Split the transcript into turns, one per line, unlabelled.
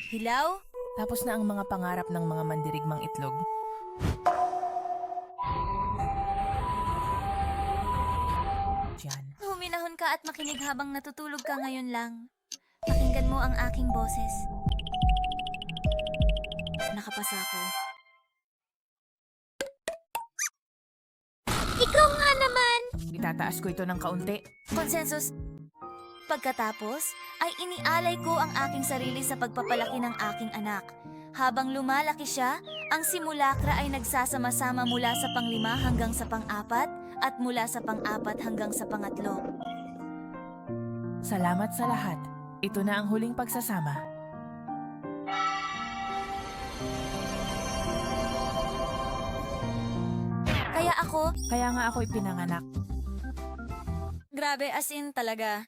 Hilaw?
Tapos na ang mga pangarap ng mga mandirigmang itlog. Diyan.
Huminahon ka at makinig habang natutulog ka ngayon lang. Pakinggan mo ang aking boses. Nakapasa ko. Ikaw nga naman!
Itataas ko ito ng kaunti.
Konsensus. Pagkatapos, ay inialay ko ang aking sarili sa pagpapalaki ng aking anak. Habang lumalaki siya, ang simulakra ay nagsasama-sama mula sa pang-5 hanggang sa pang-4 at mula sa pang-4 hanggang sa pang-3.
Salamat sa lahat. Ito na ang huling pagsasama.
Kaya ako,
Kaya nga ako ipinanganak.
grabe as in talaga.